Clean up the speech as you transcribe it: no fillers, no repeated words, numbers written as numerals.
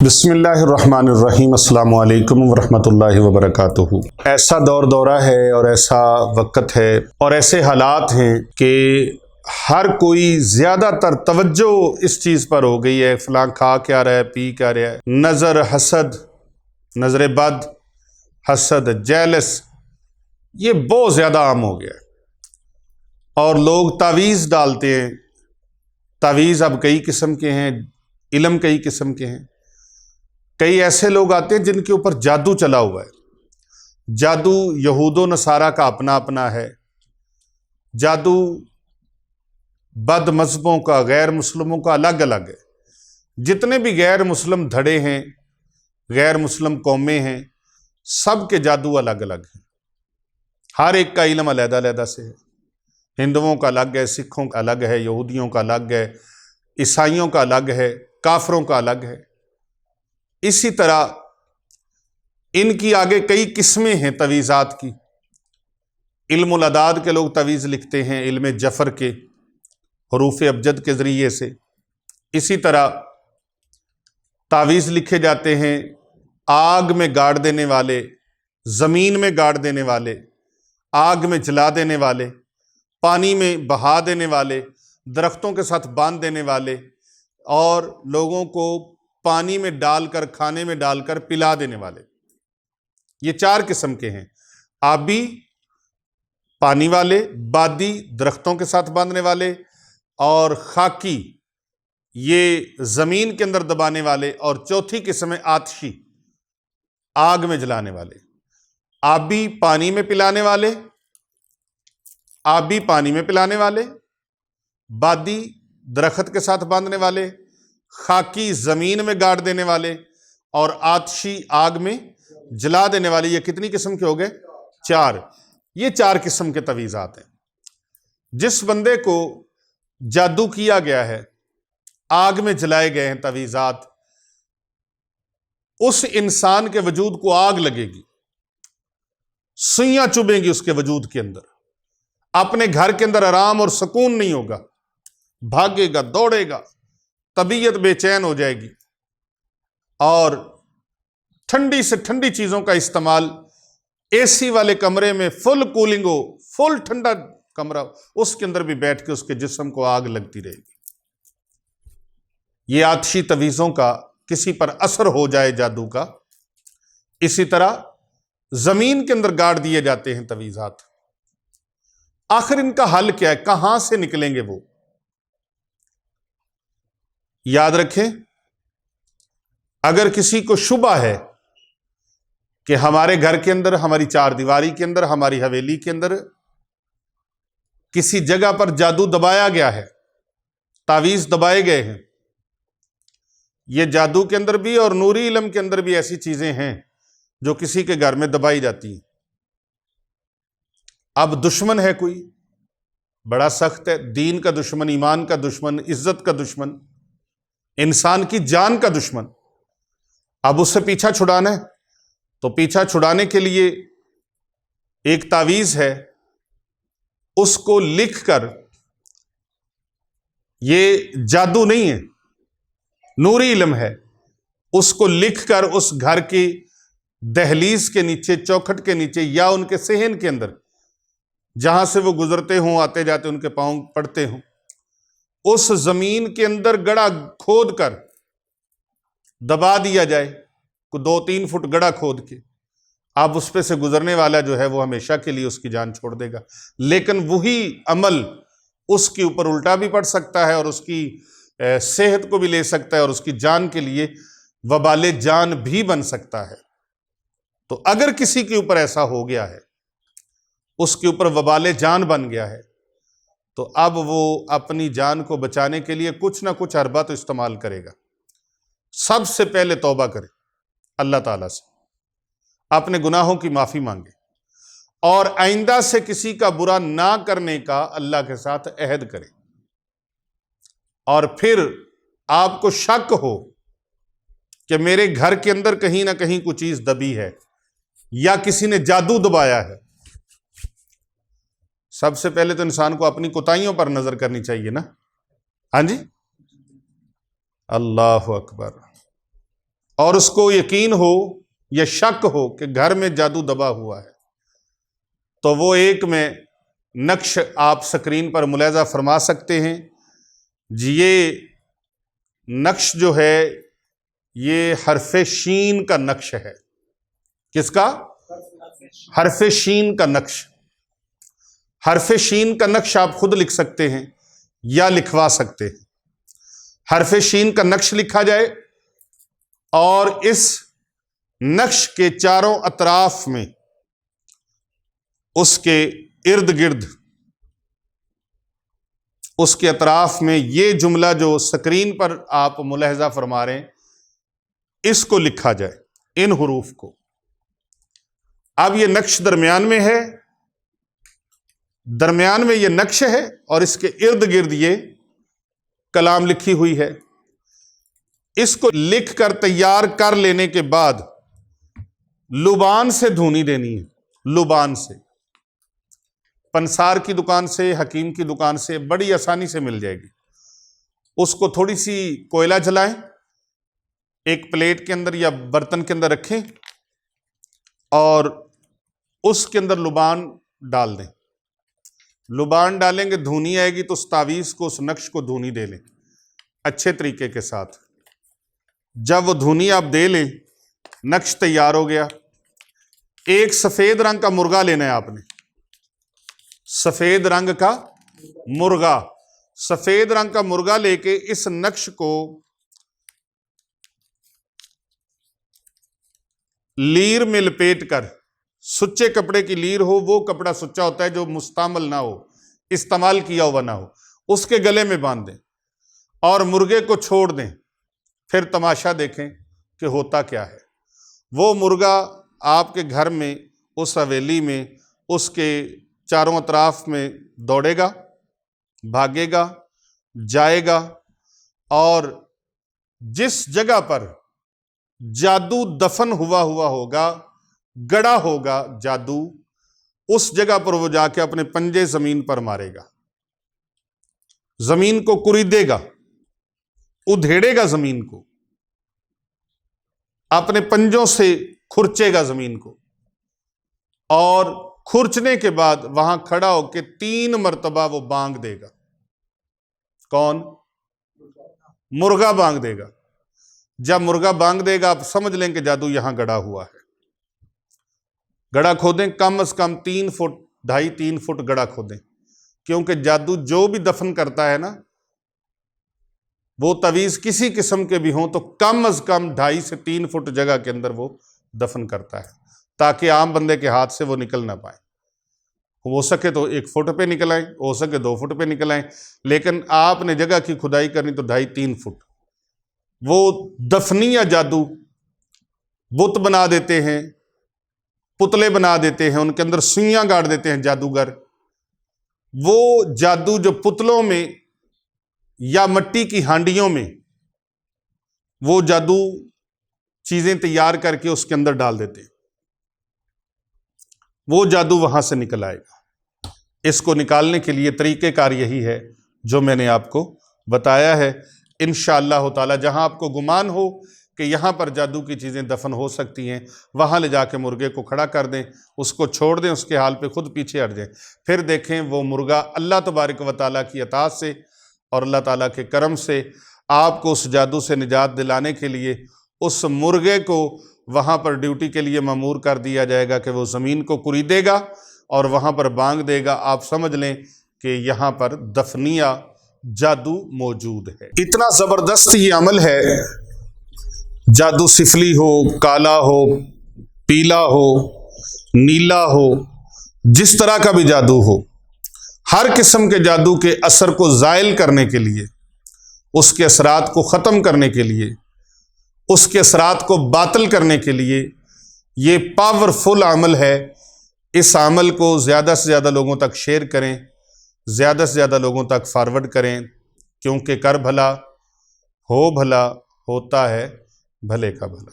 بسم اللہ الرحمن الرحیم، السلام علیکم ورحمۃ اللہ وبرکاتہ۔ ایسا دورہ ہے اور ایسا وقت ہے اور ایسے حالات ہیں کہ ہر کوئی زیادہ تر توجہ اس چیز پر ہو گئی ہے، فلاں کھا کیا رہا ہے، پی کیا رہا ہے، نظر حسد، نظر بد، حسد، جیلس، یہ بہت زیادہ عام ہو گیا ہے۔ اور لوگ تعویذ ڈالتے ہیں۔ تعویذ اب کئی قسم کے ہیں، علم کئی قسم کے ہیں۔ کئی ایسے لوگ آتے ہیں جن کے اوپر جادو چلا ہوا ہے۔ جادو یہود و نصارہ کا اپنا اپنا ہے، جادو بد مذہبوں کا، غیر مسلموں کا الگ الگ ہے۔ جتنے بھی غیر مسلم دھڑے ہیں، غیر مسلم قومیں ہیں، سب کے جادو الگ الگ ہیں۔ ہر ایک کا علم علیحدہ علیحدہ سے ہے۔ ہندوؤں کا الگ ہے، سکھوں کا الگ ہے، یہودیوں کا الگ ہے، عیسائیوں کا الگ ہے، کافروں کا الگ ہے۔ اسی طرح ان کی آگے کئی قسمیں ہیں تعویذات کی۔ علم العداد کے لوگ تعویذ لکھتے ہیں، علم جفر کے، حروف ابجد کے ذریعے سے۔ اسی طرح تعویذ لکھے جاتے ہیں آگ میں گاڑ دینے والے، زمین میں گاڑ دینے والے، آگ میں جلا دینے والے، پانی میں بہا دینے والے، درختوں کے ساتھ باندھ دینے والے، اور لوگوں کو پانی میں ڈال کر، کھانے میں ڈال کر پلا دینے والے۔ یہ چار قسم کے ہیں: آبی، پانی والے، بادی، درختوں کے ساتھ باندھنے والے، اور خاکی، یہ زمین کے اندر دبانے والے، اور چوتھی قسم ہے آتشی، آگ میں جلانے والے۔ آبی، پانی میں پلانے والے، آبی پانی میں پلانے والے، بادی درخت کے ساتھ باندھنے والے، خاکی زمین میں گاڑ دینے والے، اور آتشی آگ میں جلا دینے والے۔ یہ کتنی قسم کے ہو گئے؟ چار۔ یہ چار قسم کے تعویذات ہیں۔ جس بندے کو جادو کیا گیا ہے، آگ میں جلائے گئے ہیں تعویذات، اس انسان کے وجود کو آگ لگے گی، سوئیاں چبھیں گی اس کے وجود کے اندر، اپنے گھر کے اندر آرام اور سکون نہیں ہوگا، بھاگے گا، دوڑے گا، طبیعت بے چین ہو جائے گی، اور ٹھنڈی سے ٹھنڈی چیزوں کا استعمال، اے سی والے کمرے میں فل کولنگ ہو، فل ٹھنڈا کمرہ، اس کے اندر بھی بیٹھ کے اس کے جسم کو آگ لگتی رہے گی۔ یہ آتشی تعویذوں کا کسی پر اثر ہو جائے جادو کا، اسی طرح زمین کے اندر گاڑ دیے جاتے ہیں تعویذات۔ آخر ان کا حل کیا ہے؟ کہاں سے نکلیں گے وہ؟ یاد رکھیں، اگر کسی کو شبہ ہے کہ ہمارے گھر کے اندر، ہماری چار دیواری کے اندر، ہماری حویلی کے اندر کسی جگہ پر جادو دبایا گیا ہے، تعویذ دبائے گئے ہیں، یہ جادو کے اندر بھی اور نوری علم کے اندر بھی ایسی چیزیں ہیں جو کسی کے گھر میں دبائی جاتی ہیں۔ اب دشمن ہے کوئی بڑا سخت ہے، دین کا دشمن، ایمان کا دشمن، عزت کا دشمن، انسان کی جان کا دشمن۔ اب اس سے پیچھا چھڑانا ہے، تو پیچھا چھڑانے کے لیے ایک تعویذ ہے، اس کو لکھ کر، یہ جادو نہیں ہے، نوری علم ہے، اس کو لکھ کر اس گھر کی دہلیز کے نیچے، چوکھٹ کے نیچے، یا ان کے صحن کے اندر، جہاں سے وہ گزرتے ہوں، آتے جاتے ان کے پاؤں پڑتے ہوں، اس زمین کے اندر گڑھا کھود کر دبا دیا جائے، کو 2-3 فٹ گڑھا کھود کے۔ اب اس پہ سے گزرنے والا جو ہے وہ ہمیشہ کے لیے اس کی جان چھوڑ دے گا، لیکن وہی عمل اس کے اوپر الٹا بھی پڑ سکتا ہے، اور اس کی صحت کو بھی لے سکتا ہے، اور اس کی جان کے لیے وبال جان بھی بن سکتا ہے۔ تو اگر کسی کے اوپر ایسا ہو گیا ہے، اس کے اوپر وبال جان بن گیا ہے، تو اب وہ اپنی جان کو بچانے کے لیے کچھ نہ کچھ حربہ تو استعمال کرے گا۔ سب سے پہلے توبہ کرے اللہ تعالیٰ سے، اپنے گناہوں کی معافی مانگے، اور آئندہ سے کسی کا برا نہ کرنے کا اللہ کے ساتھ عہد کرے۔ اور پھر آپ کو شک ہو کہ میرے گھر کے اندر کہیں نہ کہیں کوئی چیز دبی ہے، یا کسی نے جادو دبایا ہے، سب سے پہلے تو انسان کو اپنی کوتاہیوں پر نظر کرنی چاہیے نا۔ ہاں جی، اللہ اکبر۔ اور اس کو یقین ہو یا شک ہو کہ گھر میں جادو دبا ہوا ہے، تو وہ ایک میں نقش آپ سکرین پر ملاحظہ فرما سکتے ہیں جی۔ یہ نقش جو ہے یہ حرف شین کا نقش ہے۔ کس کا؟ حرف شین کا نقش۔ حرف شین کا نقش آپ خود لکھ سکتے ہیں یا لکھوا سکتے ہیں۔ حرف شین کا نقش لکھا جائے اور اس نقش کے چاروں اطراف میں، اس کے ارد گرد، اس کے اطراف میں یہ جملہ جو سکرین پر آپ ملاحظہ فرما رہے ہیں اس کو لکھا جائے، ان حروف کو۔ اب یہ نقش درمیان میں ہے، درمیان میں یہ نقش ہے اور اس کے ارد گرد یہ کلام لکھی ہوئی ہے۔ اس کو لکھ کر تیار کر لینے کے بعد لبان سے دھونی دینی ہے، لبان سے۔ پنسار کی دکان سے، حکیم کی دکان سے بڑی آسانی سے مل جائے گی۔ اس کو تھوڑی سی کوئلہ جلائیں، ایک پلیٹ کے اندر یا برتن کے اندر رکھیں اور اس کے اندر لبان ڈال دیں۔ لبان ڈالیں گے، دھونی آئے گی تو اس تعویذ کو، اس نقش کو دھونی دے لیں اچھے طریقے کے ساتھ۔ جب وہ دھونی آپ دے لیں، نقش تیار ہو گیا۔ ایک سفید رنگ کا مرغا لینا ہے آپ نے، سفید رنگ کا مرغا۔ سفید رنگ کا مرغا لے کے اس نقش کو لیر میں لپیٹ کر، سچے کپڑے کی لیر ہو، وہ کپڑا سچا ہوتا ہے جو مستعمل نہ ہو، استعمال کیا ہوا نہ ہو، اس کے گلے میں باندھ دیں اور مرغے کو چھوڑ دیں۔ پھر تماشا دیکھیں کہ ہوتا کیا ہے۔ وہ مرغا آپ کے گھر میں، اس حویلی میں، اس کے چاروں اطراف میں دوڑے گا، بھاگے گا، جائے گا، اور جس جگہ پر جادو دفن ہوا ہوگا، گڑا ہوگا جادو، اس جگہ پر وہ جا کے اپنے پنجے زمین پر مارے گا، زمین کو کریدے گا، ادھیڑے گا زمین کو، اپنے پنجوں سے کھرچے گا زمین کو، اور کھرچنے کے بعد وہاں کھڑا ہو کے 3 مرتبہ وہ بانگ دے گا۔ کون؟ مرغا بانگ دے گا۔ جب مرغا بانگ دے گا آپ سمجھ لیں کہ جادو یہاں گڑا ہوا ہے۔ گڑا کھودیں، کم از کم 3 فٹ، 2.5-3 فٹ گڑا کھودیں، کیونکہ جادو جو بھی دفن کرتا ہے نا، وہ تعویذ کسی قسم کے بھی ہوں تو کم از کم 2.5 سے 3 فٹ جگہ کے اندر وہ دفن کرتا ہے، تاکہ عام بندے کے ہاتھ سے وہ نکل نہ پائے۔ ہو سکے تو 1 فٹ پہ نکل آئیں، ہو سکے 2 فٹ پہ نکل آئیں، لیکن آپ نے جگہ کی کھدائی کرنی تو 2.5-3 فٹ۔ وہ دفنیہ جادو بت بنا دیتے ہیں، پتلے بنا دیتے ہیں، ان کے اندر سوئیاں گاڑ دیتے ہیں جادوگر۔ وہ جادو جو پتلوں میں یا مٹی کی ہانڈیوں میں وہ جادو چیزیں تیار کر کے اس کے اندر ڈال دیتے ہیں، وہ جادو وہاں سے نکل آئے گا۔ اس کو نکالنے کے لیے طریقہ کار یہی ہے جو میں نے آپ کو بتایا ہے۔ انشاءاللہ تعالی جہاں آپ کو گمان ہو کہ یہاں پر جادو کی چیزیں دفن ہو سکتی ہیں، وہاں لے جا کے مرغے کو کھڑا کر دیں، اس کو چھوڑ دیں، اس کے حال پہ خود پیچھے ہٹ جائیں۔ پھر دیکھیں وہ مرغا اللہ تبارک و تعالیٰ کی عطا سے اور اللہ تعالیٰ کے کرم سے آپ کو اس جادو سے نجات دلانے کے لیے اس مرغے کو وہاں پر ڈیوٹی کے لیے مامور کر دیا جائے گا کہ وہ زمین کو کریدے گا اور وہاں پر بانگ دے گا۔ آپ سمجھ لیں کہ یہاں پر دفنیہ جادو موجود ہے۔ اتنا زبردست یہ عمل ہے، جادو سفلی ہو، کالا ہو، پیلا ہو، نیلا ہو، جس طرح کا بھی جادو ہو، ہر قسم کے جادو کے اثر کو زائل کرنے کے لیے، اس کے اثرات کو ختم کرنے کے لیے، اس کے اثرات کو باطل کرنے کے لیے یہ پاورفل عمل ہے۔ اس عمل کو زیادہ سے زیادہ لوگوں تک شیئر کریں، زیادہ سے زیادہ لوگوں تک فارورڈ کریں، کیونکہ کر بھلا ہو بھلا ہوتا ہے بھلے کا بھلا۔